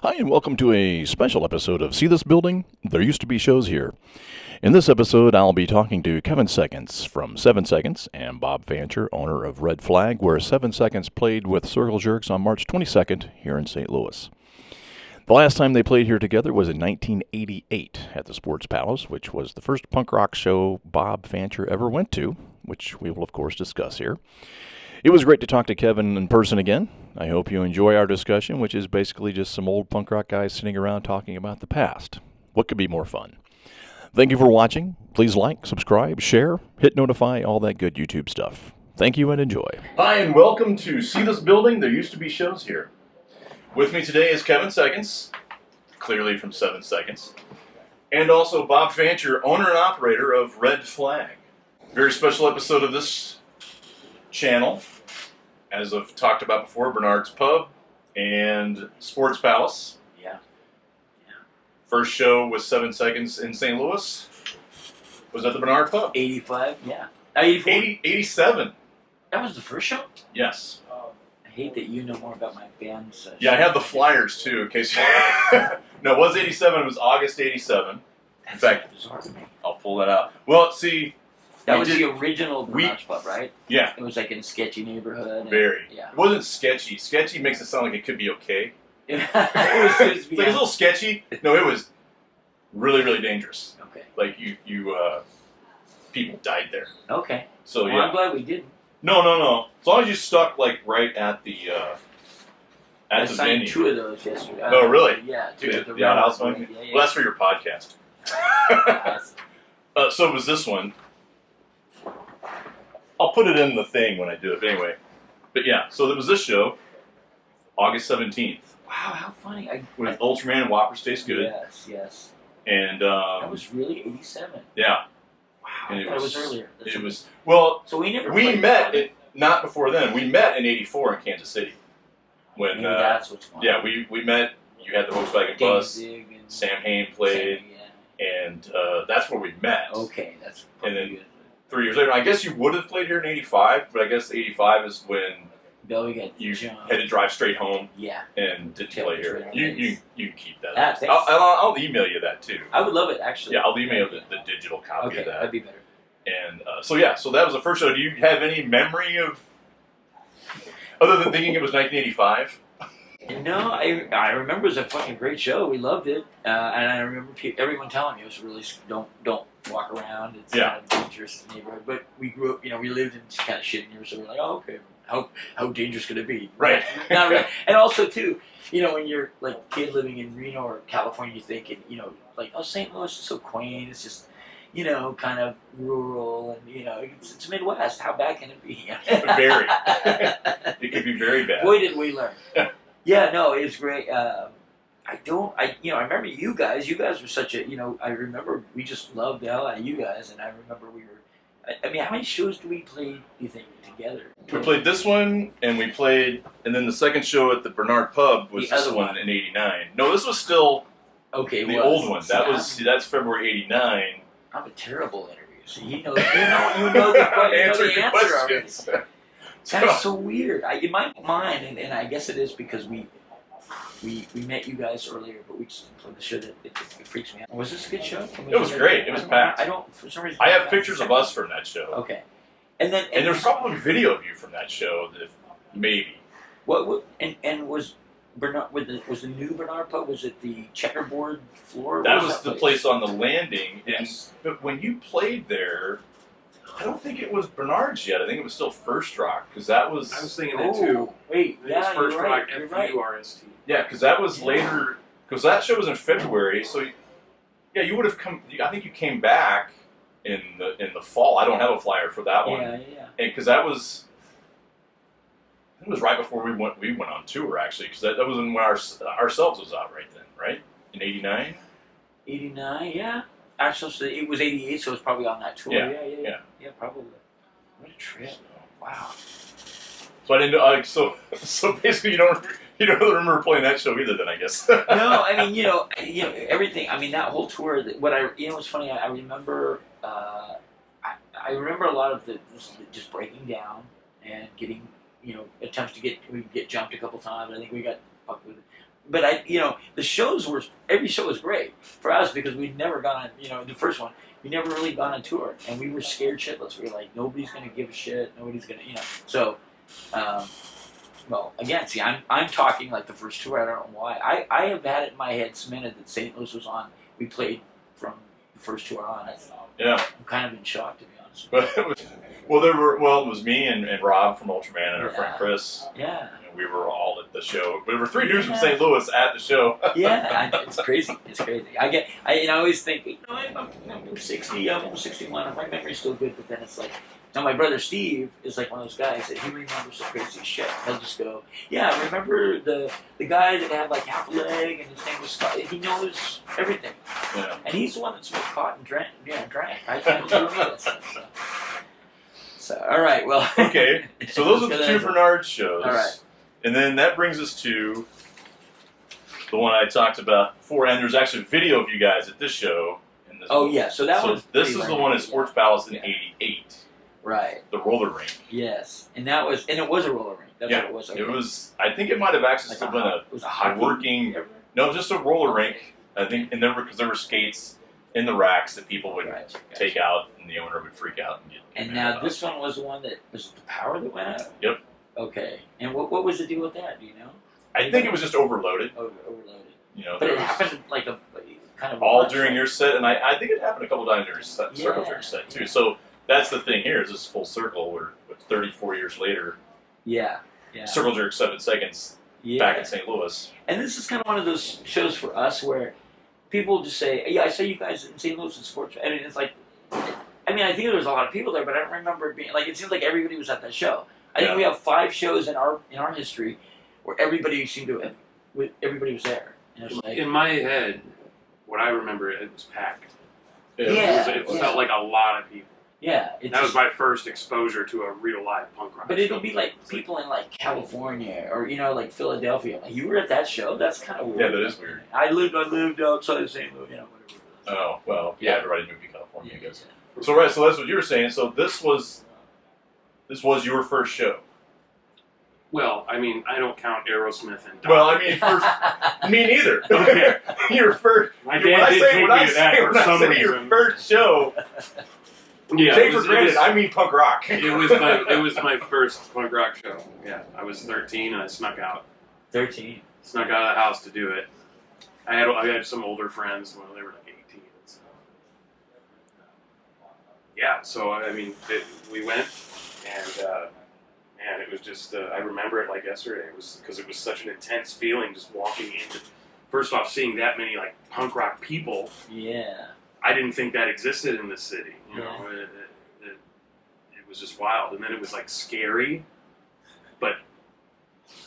Hi, and welcome to a special episode of See This Building? There Used to Be Shows Here. In this episode, I'll be talking to Kevin Seconds from 7 Seconds and Bob Fancher, owner of Red Flag, where 7 Seconds played with Circle Jerks on March 22nd here in St. Louis. The last time they played here together was in 1988 at the Sports Palace, which was the first punk rock show Bob Fancher ever went to, which we will, of course, discuss here. It was great to talk to Kevin in person again. I hope you enjoy our discussion, which is basically just some old punk rock guys sitting around talking about the past. What could be more fun? Thank you for watching. Please like, subscribe, share, hit notify, all that good YouTube stuff. Thank you and enjoy. Hi, and welcome to See This Building? There Used to Be Shows Here. With me today is Kevin Seconds, clearly from 7 Seconds, and also Bob Fancher, owner and operator of Red Flag. Very special episode of this channel. As I've talked about before, Bernard's Pub and Sports Palace. Yeah. First show was 7 Seconds in St. Louis. Was at the Bernard Pub. 85, yeah. 84? 87. That was the first show? Yes. I hate that you know more about my band session. Yeah, I have the flyers too, in case you... No, it was 87. It was August 87. That's In fact, bizarre to me. I'll pull that out. Well, see... That was the original Bernard's Pub, right? Yeah. It was like in a sketchy neighborhood. And, Very. Yeah. It wasn't sketchy. Sketchy makes it sound like it could be okay. It was It's like a little sketchy. No, it was really, really dangerous. Okay. Like people died there. Okay. So well, yeah. I'm glad we didn't. No. As long as you stuck like right at the I the signed venue. 2 of those yesterday. Oh, really? Yeah, 2 at the The outhouse railroad. one? Yeah. Well, that's for your podcast. So was this one. I'll put it in the thing when I do it, but anyway. But yeah, so there was this show, August 17th. Wow, how funny. With Ultraman and Whoppers Taste Good. Yes. And that was really 87. Yeah. Wow, And it was earlier. It was, well, So we never we played met, together? not before then, we met in 84 in Kansas City. When, Maybe that's what's going yeah, on. we met, you had the Volkswagen bus, Danzig and Sam Hain played, and that's where we met. Okay, that's And then good. 3 years later, I guess you would have played here in 85, but I guess 85 is when Bill, we got you John. had to drive straight home Yeah, and didn't Yeah, play it's here. right on You base. can keep that. Ah, thanks. I'll email you that too. I would love it actually. Yeah, I'll email the digital copy Okay, of that. that'd be better. And so that was the first show. Do you have any memory of, other than thinking it was 1985? No, I remember it was a fucking great show. We loved it, and I remember everyone telling me it was really don't walk around. It's kind of dangerous neighborhood. But we grew up, we lived in kind of shitty neighborhood, so we're like, oh, okay, how dangerous could it be? Right. Not really. And also too, when you're like a kid living in Reno or California, you think, like, oh, St. Louis is so quaint. It's just, kind of rural, and it's Midwest. How bad can it be? Very. It could be very bad. Boy, did we learn. Yeah, no, it was great. I remember you guys. You guys were such a, I remember we just loved the hell out of you guys, and I remember we were. I mean, how many shows do we play? Do you think together? We played this one, and then the second show at the Bernard Pub was The this other one one. in '89. No, this was still the old one. That's February '89. I'm a terrible interviewer. So you know the answer already. That's so weird. In my mind, and I guess it is because we met you guys earlier, but we just didn't play the show. That it freaks me out. Was this a good show? It was great. It was packed. I don't, for some reason. I have pictures of us from that show. Okay, and there's probably video of you from that show, maybe. What was Bernard? Was the new Bernard Pub? Was it the checkerboard floor? That was the place on the landing. Yes. But when you played there, I don't think it was Bernard's yet. I think it was still First Rock, because that was... I was thinking that too. Wait, It was First you're Rock, right. FURST. Yeah, because that was later... Because that show was in February, so... Yeah, you would have come... I think you came back in the fall. I don't have a flyer for that one. Yeah. And because that was... I think it was right before we went on tour, actually, because that was when Ourselves was out right then, right? In 89? 89, yeah. Actually, so it was 88, so it was probably on that tour. Yeah. Yeah, probably. What a trip. Wow. So I didn't know. So basically, you don't really remember playing that show either, then I guess. No, I mean, everything. I mean, that whole tour. What's funny? I remember. I remember a lot of just breaking down and getting, attempts to get jumped a couple times. I think we got fucked with the shows were, every show was great for us because we'd never gone on, the first one, we never really gone on tour, and we were scared shitless. We were like, nobody's gonna give a shit, nobody's gonna. So, um, well, again, see, I'm talking like the first tour. I don't know why. I have had it in my head cemented that St. Louis was on. We played from the first tour on. Yeah. I'm kind of in shock, to be honest. But it was, it was me and Rob from Ultraman and our friend Chris. Yeah. And we were all at the show. But there were 3 dudes from St. Louis at the show. Yeah, it's crazy. It's crazy. I always think, I'm 60, I'm almost 61. My memory's still good, but then it's like, now my brother Steve is like one of those guys that he remembers the craziest shit. He'll just go, yeah, remember the guy that had like half a leg and his name was Scott. He knows everything. Yeah. And he's the one that smoked pot and drank. I can't do any of that stuff. So, all right, well. Okay, so those are the 2 Bernard shows. All right. And then that brings us to the one I talked about before, and there's actually a video of you guys at this show. Yeah, so that was. This is the one at Sports Palace in '88. Right. The roller rink. Yes, and it was a roller rink. That's what it was. Okay. It was. I think it might have actually still been a working. No, just a roller rink. I think, and because there were skates in the racks that people would take out, and the owner would freak out and get. And now this one was the one that was the power that went out. Yep. Okay, and what was the deal with that? Do you know? I think it was just overloaded. Overloaded. But it happened like a kind of all during your set, and I think it happened a couple times during your set too. So that's the thing here is this full circle. We're 34 years later. Yeah. Circle Jerk 7 Seconds back in St. Louis. And this is kind of one of those shows for us where people just say, "Yeah, I saw you guys in St. Louis in sports." I mean, it's like, I think there was a lot of people there, but I don't remember it being like. It seems like everybody was at that show. I think we have 5 shows in our history where everybody was there. And it's like, in my head, what I remember, it was packed. It felt like a lot of people. Yeah, that was my first exposure to a real live punk rock. But it'll be like people in like California or like Philadelphia. Like, you were at that show. That's kind of weird. Yeah, that is weird. I lived outside of St. Louis. Whatever. Oh well, yeah, everybody moved to California, I guess. So that's what you were saying. So this was your first show. Well, I don't count Aerosmith and. First, me neither. Okay, your first. My dad did take me to that for some reason. Your first show. Yeah, take for granted. I mean punk rock. It was my first punk rock show. Yeah, I was 13 and I snuck out. 13. Snuck out of the house to do it. I had some older friends. Well, they were like 18. So. Yeah, so we went, and man, it was just. I remember it like yesterday. It was because it was such an intense feeling just walking into. First off, seeing that many like punk rock people. Yeah. I didn't think that existed in this city. You know, it was just wild, and then it was like scary, but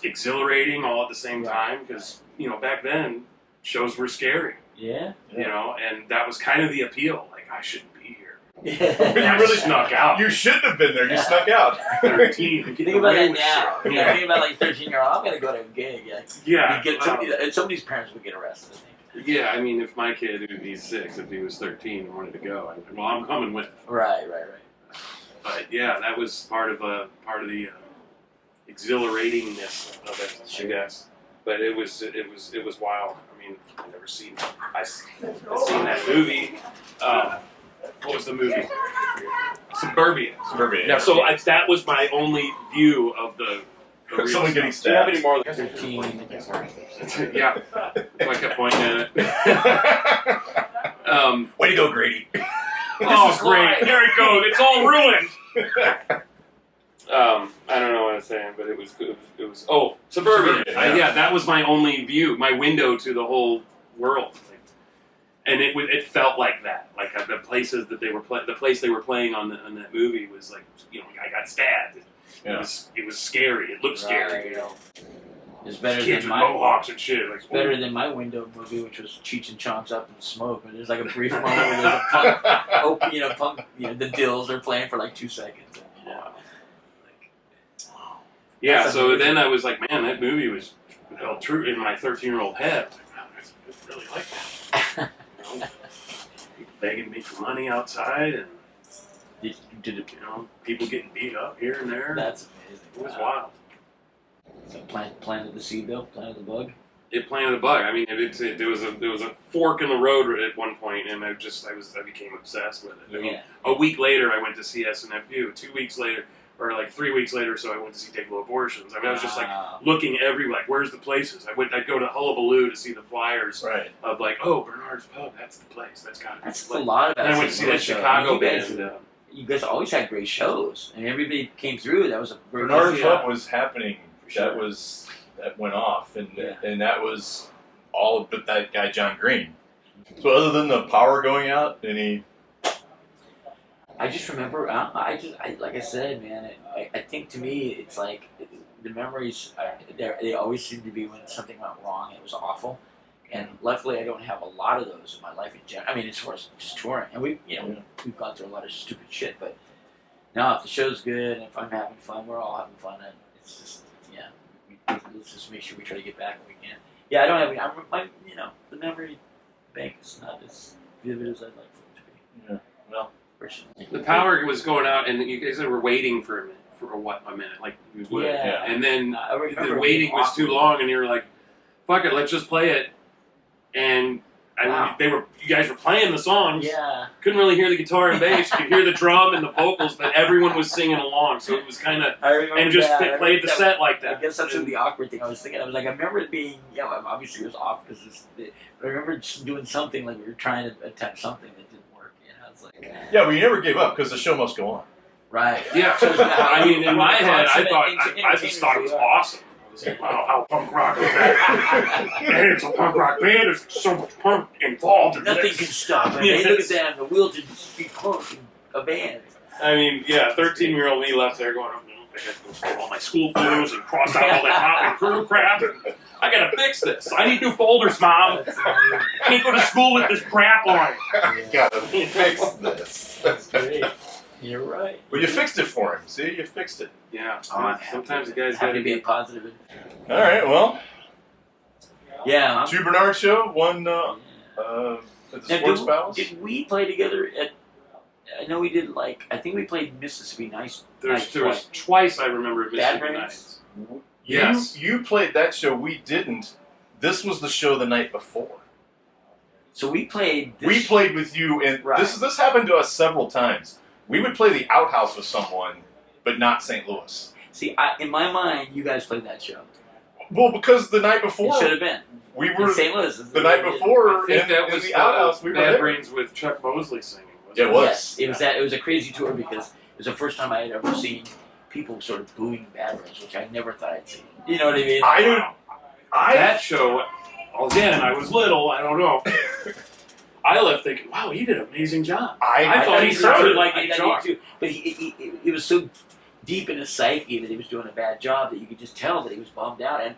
exhilarating all at the same time. Because back then shows were scary. Yeah. And that was kind of the appeal. Like, I shouldn't be here. Yeah. You really snuck out. You shouldn't have been there. You snuck out. 13. You think about that now. Think about like 13-year-old. I'm gonna go to a gig. Yeah. Somebody's parents would get arrested. I think. Yeah, if my kid would be 6, if he was 13 and wanted to go, I'm coming with. Right. But yeah, that was part of the exhilaratingness of it, I guess. But it was wild. I've never seen. I've seen that movie. What was the movie? Suburbia. Yeah. So that was my only view of the. Someone getting Do you have any stabbed. more? 13. Yeah. I kept pointing at it. Way to go, Grady. Oh, great. There it goes. It's all ruined. I don't know what I'm saying, but it was. Suburbia. Yeah, that was my only view, my window to the whole world. And it felt like that. Like the places that they were the place they were playing on that movie was like, I got stabbed. Yeah. It was scary. It looked scary. It's better kids than with my mohawks and shit. Like, better than my window movie, which was Cheech and Chong's Up in Smoke. But there's like a brief moment where there's a punk, the Dills are playing for like 2 seconds. Yeah. So then I was like, man, that movie was held true in my 13-year-old head. I was like, wow, I really like that. People begging me for money outside and. Did it? People getting beat up here and there. That's amazing. It was wild. So planted the seed, Bill? Planted the bug? it planted a bug. I mean, there was a fork in the road at one point, and I became obsessed with it. I mean, a week later, I went to see SNFU. 2 weeks later, or like 3 weeks later, so I went to see Take Low Abortions. I mean, I was just like looking everywhere, like, where's the places? I'd go to Hullabaloo to see the flyers of like, oh, Bernard's Pub, that's the place. That's gotta be the place. That's a lot about. And I went to see that Chicago band. You guys always had great shows, and everybody came through. That was a great. Bernard's Pub was happening. That went off, and that was all but that guy John Green. So other than the power going out, any? I just remember. I like I said, man. I think to me, it's like the memories. They always seem to be when something went wrong. It was awful, and luckily, I don't have a lot of those in my life in general. I mean, as far as just touring, and we've gone through a lot of stupid shit. But now, if the show's good, and if I'm having fun, we're all having fun, and it's just let's just make sure we try to get back when we can. Yeah, I don't have the memory bank is not as vivid as I'd like for it to be. Yeah, well, the power was going out, and you guys were waiting for a minute, like you would. Yeah. And then the waiting was too long, and you were like, "Fuck it, let's just play it." And you guys were playing the songs. Yeah. Couldn't really hear the guitar and bass. You could hear the drum and the vocals, but everyone was singing along, so it was kind of played the set like that. I guess that's the awkward thing I was thinking. I was like, I remember it being, obviously it was off because but I remember just doing something like we were trying to attempt something that didn't work. I was like, yeah, well, you never gave up because the show must go on. Right. Yeah. I mean, in my head, I just thought it was awesome. Wow, how punk rock is that? And it's a punk rock band. There's so much punk involved in Nothing this. Can stop it. Yes. Look at them. The wheel to be punk in a band. I mean, 13-year-old me left there going, I got to go all my school photos and cross out all that Motley Crue crap. And I got to fix this. I need new folders, Mom. I can't go to school with this crap on. I got to fix this. That's great. You're right. Well, you fixed it for him. See, you fixed it. Yeah. Sometimes the guys have to be positive. All right. Well. Yeah. 2 Bernard show. 1 at the Sports Palace. Did we play together at? I know we did. I think we played Mississippi Nice. There was twice I remember at Mississippi Nice. Yes. You played that show. We didn't. This was the show the night before. So we played. We played with you, and this happened to us several times. We would play the Outhouse with someone, but not St. Louis. See, in my mind, you guys played that show. Well, because the night before... It should have been. We were... In St. Louis. The night before, I think that was the Outhouse, we were Bad there. Brains with Chuck Mosley singing. It was. Yes, it was a crazy tour because it was the first time I had ever seen people sort of booing Bad Brains, which I never thought I'd see. You know what I mean? That show, again, I was little, I don't know. I left thinking, wow, he did an amazing job. I thought he sounded like HR. Too. But he was so deep in his psyche that he was doing a bad job that you could just tell that he was bummed out. And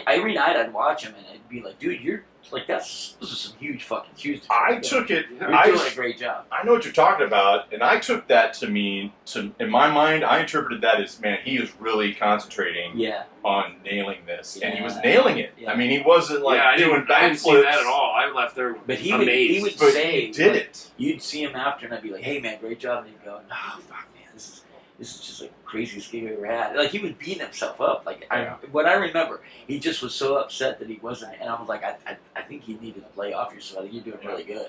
every night I'd watch him and I'd be like, dude, you're like, those are some huge fucking shoes. I took it. You're doing a great job. I know what you're talking about, and I took that to mean, in my mind, I interpreted that as, man, he is really concentrating on nailing this, and he was nailing it. Yeah. I mean, he wasn't like doing backflips. I didn't see that at all. I left there amazed. He would say, he did it. You'd see him after, and I'd be like, hey man, great job, and he'd go, no, fuck man, this is just like the craziest gig I ever had. Like he was beating himself up. Like what I remember, he just was so upset that he wasn't. And I was like, I think you needed to play off yourself. I think you're doing really good.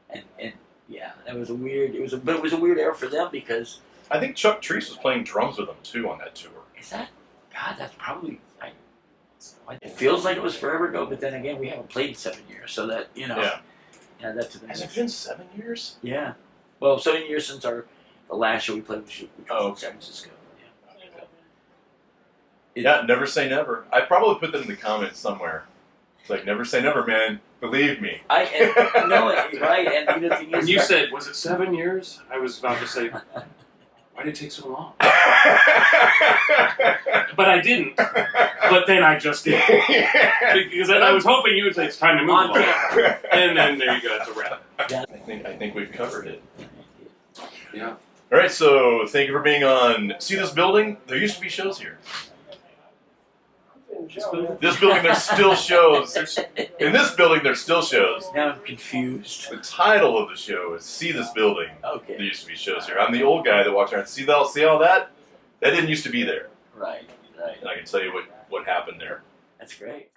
And yeah, it was a weird. But it was a weird era for them because I think Chuck Treese was playing drums with them too on that tour. Is that? God, that's probably. It feels like it was forever ago, but then again, we haven't played in 7 years, so that Yeah, that's. Has it been 7 years? Yeah. Well, 7 years since the last show we played, which was in San Francisco. Yeah, never say never. I'd probably put that in the comments somewhere. It's like, never say never, man. Believe me. Right, and the thing is... When you said, was it 7 years? I was about to say, why did it take so long? But I didn't. But then I just did. Because I was hoping you would say, it's time to move on. And then there you go, that's a wrap. I think we've covered it. Yeah. All right, so thank you for being on See This Building. There used to be shows here. This building, there's still shows. In this building, there's still shows. Now I'm confused. The title of the show is See This Building. Okay. There used to be shows here. I'm the old guy that walks around. See all that? That didn't used to be there. Right. And I can tell you what happened there. That's great.